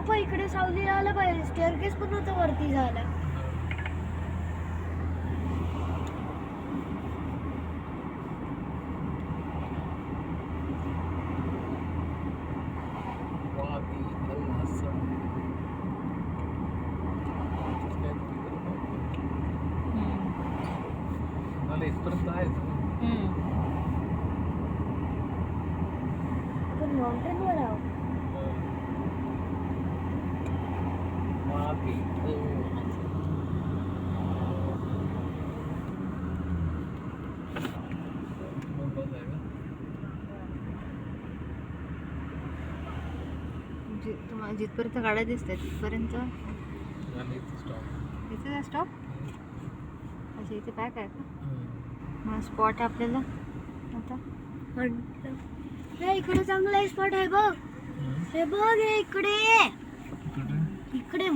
पण इकडे सावलीला आलं पाहिजे. स्टेअरकेस पण होतं वरती जायला. आपण माउंटेनवर आहोत. तुम्हाला जिथपर्यंत गाड्या दिसतात तिथपर्यंत इथे स्टॉप. अच्छा इथे पॅक आहे का? मग स्पॉट आहे आपल्याला आता. हे इकडे चांगला स्पॉट आहे बघ. हे बघ हे इकडे.